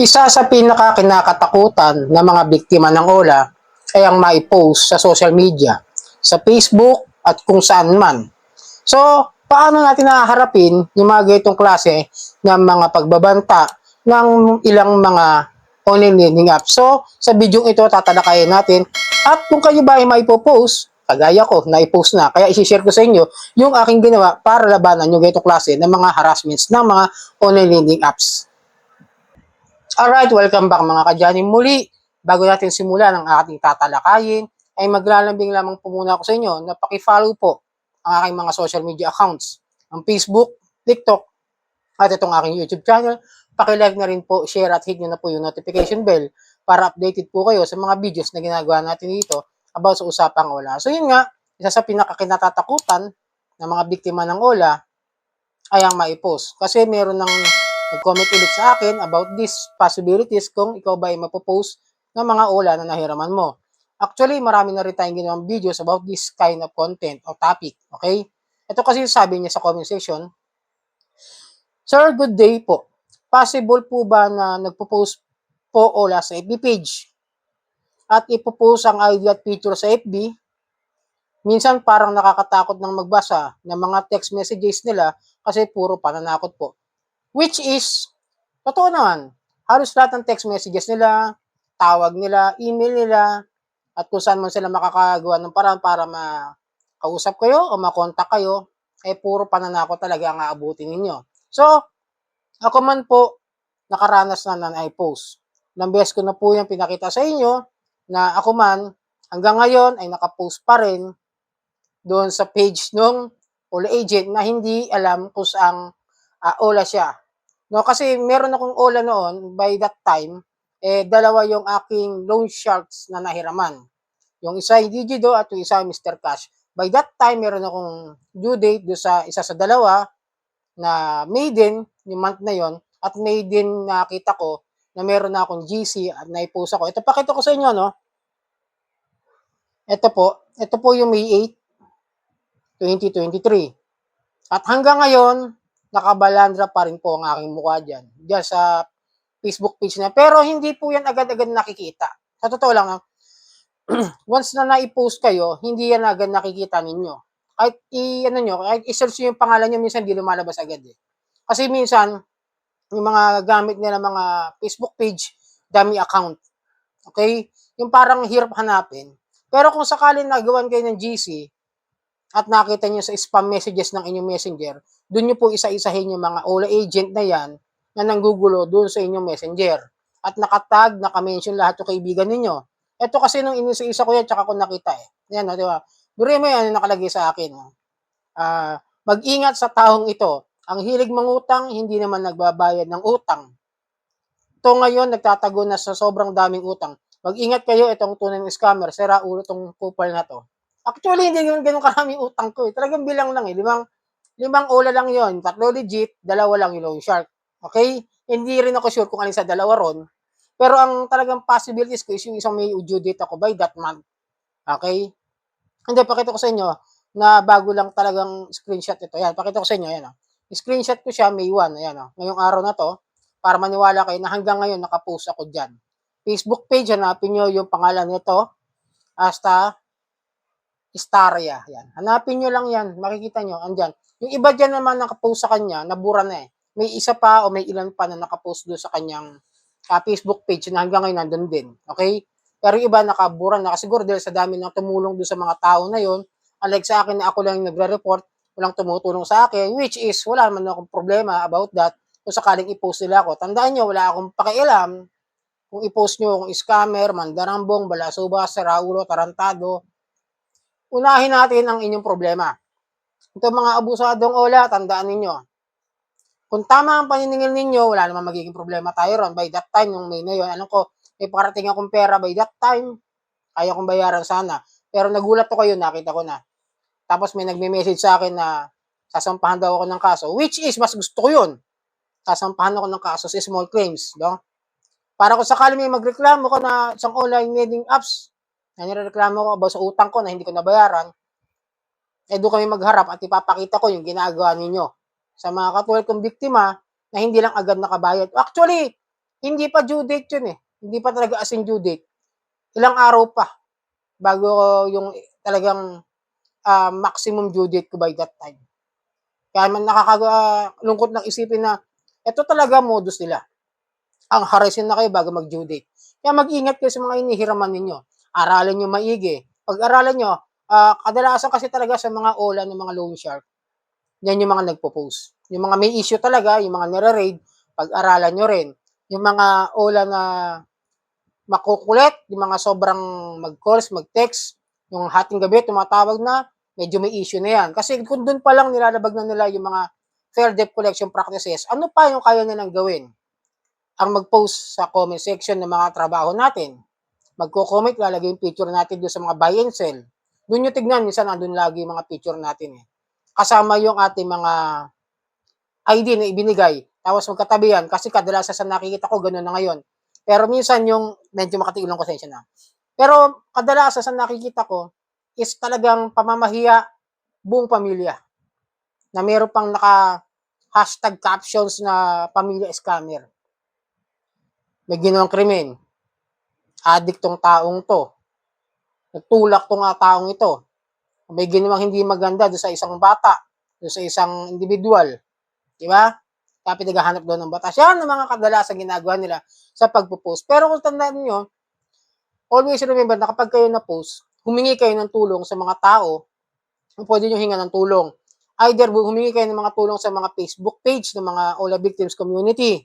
Isa sa pinakakinakatakutan ng mga biktima ng OLA ay ang maipost sa social media, sa Facebook at kung saan man. So, paano natin nakaharapin yung mga ganitong klase ng mga pagbabanta ng ilang mga online learning apps? So, sa video ito, tatalakayin natin. At kung kayo ba ay maipopost, kagaya ko, na-post na. Kaya isi-share ko sa inyo yung aking ginawa para labanan yung ganitong klase ng mga harassments ng mga online learning apps. Alright, welcome back mga kadyanin muli. Bago natin simulan ang ating tatalakayin, ay maglalambing lamang po muna ako sa inyo na paki-follow po ang aking mga social media accounts. Ang Facebook, TikTok, at itong aking YouTube channel. Paki-like na rin po, share at hit nyo na po yung notification bell para updated po kayo sa mga videos na ginagawa natin dito about sa usapang OLA. So yun nga, isa sa pinakakinatatakutan ng mga biktima ng OLA ay ang maipost. Kasi meron ng nag-comment ulit sa akin about these possibilities kung ikaw ba ay mapopost ng mga OLA na nahiraman mo. Actually, marami na rin tayong ginawang videos about this kind of content o topic. Okay? Ito kasi sabi niya sa comment section, Sir, good day po. Possible po ba na nagpo-post po OLA sa FB page at ipopost ang ID at picture sa FB? Minsan parang nakakatakot ng magbasa ng mga text messages nila kasi puro pananakot po. Which is, totoo naman, halos lahat ng text messages nila, tawag nila, email nila, at kung saan man sila makakagawa ng paraan para makausap kayo o makontak kayo, puro pananakot talaga ang aabutin ninyo. So, ako man po, nakaranas na ng iPost. Ilang beses ko na po yung pinakita sa inyo na ako man, hanggang ngayon ay nakapost pa rin doon sa page ng OLA agent na hindi alam kung saang OLA siya. No, kasi meron akong OLA noon, by that time, dalawa yung aking loan sharks na nahiraman. Yung isa ay Digido at yung isa ay Mr. Cash. By that time, meron akong due date do sa isa sa dalawa na maiden, yung month na yon at maiden nakita ko na meron na akong GC at naipost ako. Ito, pakita ko sa inyo, no? Ito po yung May 8, 2023. At hanggang ngayon, nakabalandra pa rin po ang aking mukha dyan sa Facebook page na. Pero hindi po yan agad-agad nakikita. Sa totoo lang, once na na-post kayo, hindi yan agad nakikita ninyo. Kahit kahit i-search nyo yung pangalan nyo, minsan hindi lumalabas agad eh. Kasi minsan, yung mga gamit nila mga Facebook page, dami account. Okay? Yung parang hirap hanapin. Pero kung sakaling nagawan kayo ng GC, at nakita nyo sa spam messages ng inyong messenger, doon nyo po isa-isahin yung mga OLA agent na yan na nanggugulo doon sa inyong messenger. At nakatag, nakamention lahat yung kaibigan ninyo. Ito kasi nung inisa-isa ko yan, tsaka ko nakita eh. Yan, di ba? Dure mo yan, nakalagay sa akin. Mag-ingat sa taong ito. Ang hilig mangutang, hindi naman nagbabayad ng utang. Ito ngayon, nagtatago na sa sobrang daming utang. Mag-ingat kayo, itong tunay ng scammer. Sira ulo itong kupal na to. Actually, hindi ganun karaming utang ko eh. Talagang bilang lang eh. Limang OLA lang yon, 3 legit, 2 lang yung loan shark. Okay? Hindi rin ako sure kung alin sa 2 ron. Pero ang talagang possibilities ko is yung isang may due date ako by that month. Okay? Hindi, pakita ko sa inyo na bago lang talagang screenshot ito. Yan, pakita ko sa inyo. Yan, oh. Screenshot ko siya May 1. Ayan, oh. Ngayong araw na to, para maniwala kayo na hanggang ngayon nakapost ako dyan. Facebook page, hanapin nyo yung pangalan nito. Hasta Staria. Yan. Hanapin nyo lang yan. Makikita nyo. Andyan. Yung iba dyan naman nakapost sa kanya, nabura na eh. May isa pa o may ilan pa na nakapost doon sa kanyang Facebook page na hanggang ngayon nandun din. Okay? Pero yung iba nakabura na. Kasi siguro dahil sa dami ng tumulong doon sa mga tao na yon, unlike sa akin na ako lang nagre-report, walang tumutulong sa akin, which is wala naman akong problema about that kung sakaling i-post nila ako. Tandaan nyo, wala akong pakialam kung i-post nyo kung scammer, mandarambong, balasubas, saraulo, tarantado. Unahin natin ang inyong problema. Ito mga abusadong OLA, tandaan ninyo. Kung tama ang paniningil ninyo, wala namang magiging problema tayo ron. By that time, nung May na yun, alam ko, may parating akong pera by that time, kaya kong bayaran sana. Pero nagulat ko kayo, nakita ko na. Tapos may nagme-message sa akin na sasampahan daw ako ng kaso, which is, mas gusto ko yun. Sasampahan ako ng kaso sa small claims. No? Para kung sakali may magreklamo ko na isang online lending apps, na nireklamo ko about sa utang ko na hindi ko nabayaran, doon kami magharap at ipapakita ko yung ginagawa ninyo sa mga katulad kong biktima na hindi lang agad nakabayad. Actually, Hindi pa due date yun eh. Hindi pa talaga as in due date. Ilang araw pa bago yung talagang maximum due date ko by that time. Kaya man nakakalungkot ng isipin na ito talaga modus nila. Ang harasin na kayo bago mag-due date. Kaya mag-ingat kayo sa mga inihiraman ninyo. Aralin nyo maigi. Pag-aralan nyo, kadalasan kasi talaga sa mga OLA ng mga loan shark, yan yung mga nagpo-post. Yung mga may issue talaga, yung mga nire-raid, pag-aralan nyo rin. Yung mga OLA na makukulit, yung mga sobrang mag-calls, mag-text, yung hating gabi, tumatawag na, medyo may issue na yan. Kasi kung doon pa lang nilalabag na nila yung mga fair debt collection practices, ano pa yung kaya nilang gawin? Ang mag-post sa comment section ng mga trabaho natin. Magko-comment, lalagay yung picture natin doon sa mga buy and sell. Doon nyo tignan, minsan nandun lagi yung mga picture natin eh. Kasama yung ating mga ID na ibinigay. Tapos magkatabi yan. Kasi kadalasan sa nakikita ko, gano'n na ngayon. Pero minsan yung, medyo makatiil ng konsensya na. Pero kadalasan sa nakikita ko, is talagang pamamahiya buong pamilya. Na meron pang naka-hashtag captions na pamilya scammer. May ginawang krimen. Addict tong taong to. Nagtulak tong taong ito. May ginawang hindi maganda doon sa isang bata, doon sa isang individual. Di ba? Kaya pinaghahanap doon ng batas. Yan ang mga kadalasan ginagawa nila sa pagpo-post. Pero kung tandaan niyo, always remember na kapag kayo na-post, humingi kayo ng tulong sa mga tao, pwede nyo hinga ng tulong. Either humingi kayo ng mga tulong sa mga Facebook page ng mga OLA Victims Community.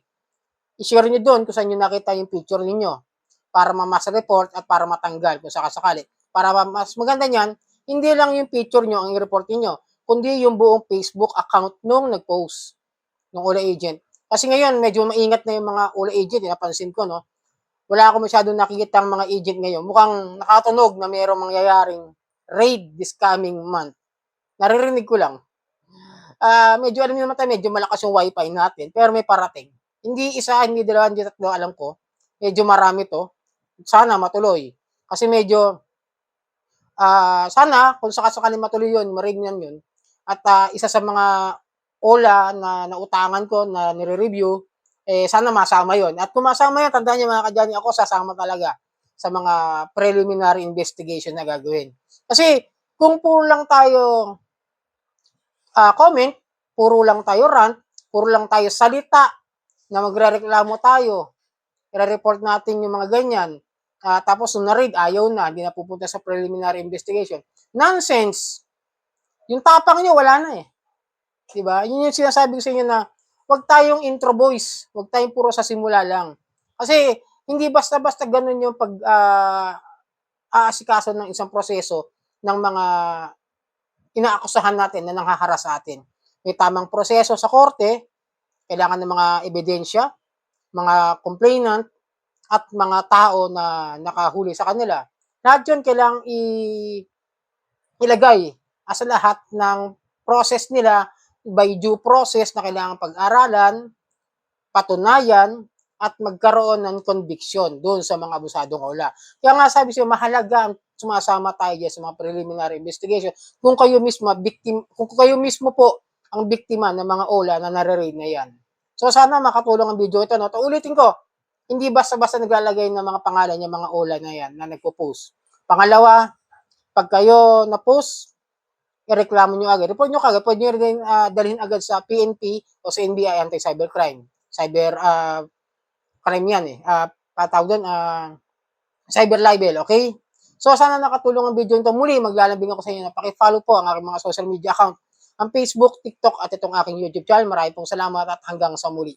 I-share nyo doon kung saan nyo nakita yung picture ninyo para ma-mass report at para matanggal kung sakasakali. Para mas maganda niyan, hindi lang yung picture nyo ang i-report niyo, kundi yung buong Facebook account nung nag-post ng OLA agent. Kasi ngayon, medyo maingat na yung mga OLA agent, napansin ko, no? Wala ako masyadong nakikita ang mga agent ngayon. Mukhang nakatunog na mayroong mangyayaring raid this coming month. Naririnig ko lang. Medyo alam niyo naman tayo, medyo malakas yung wifi natin, pero may parating. Hindi isa, hindi dalawa, hindi tatlo, alam ko. Medyo marami to. Sana matuloy. Kasi medyo, sana, kung sakasakali matuloy yun, marignan yun. At isa sa mga OLA na nautangan ko, na nire-review, sana masama yon. At kung masama yan, tandaan niyo mga kadyani, ako sasama talaga sa mga preliminary investigation na gagawin. Kasi, kung puro lang tayo comment, puro lang tayo rant, puro lang tayo salita, na magre-reklamo tayo, i-report natin yung mga ganyan, tapos nung na-read, ayaw na, hindi na pupunta sa preliminary investigation. Nonsense! Yung tapang nyo, wala na eh. Diba? Yun yung sinasabi ko sa inyo na huwag tayong intro boys, huwag tayong puro sa simula lang. Kasi hindi basta-basta ganun yung aasikaso ng isang proseso ng mga inaakusahan natin na nanghaharas sa atin. May tamang proseso sa korte, kailangan ng mga ebidensya, mga complainant, at mga tao na nakahuli sa kanila. Lahat yun kailangang ilagay as lahat ng process nila by due process na kailangan pag-aralan, patunayan, at magkaroon ng conviction doon sa mga abusadong OLA. Kaya nga sabi siya, mahalaga ang sumasama tayo dyan sa mga preliminary investigation. Kung kayo mismo po ang biktima ng mga OLA na nare-raid na yan. So sana makatulong ang video ito. No? Ulitin ko, hindi basta-basta naglalagay ng mga pangalan yung mga OLA na yan na nagpo-post. Pangalawa, pag kayo na-post, i-reklamo nyo agad. Report nyo kagad. Pwede nyo rin dalhin agad sa PNP o sa NBI Anti-Cybercrime. Crime yan eh. Patawag doon, cyber libel, okay? So, sana nakatulong ang video nito. Muli, maglalambing ako sa inyo na paki-follow po ang aking mga social media account, ang Facebook, TikTok, at itong aking YouTube channel. Maraming pong salamat at hanggang sa muli.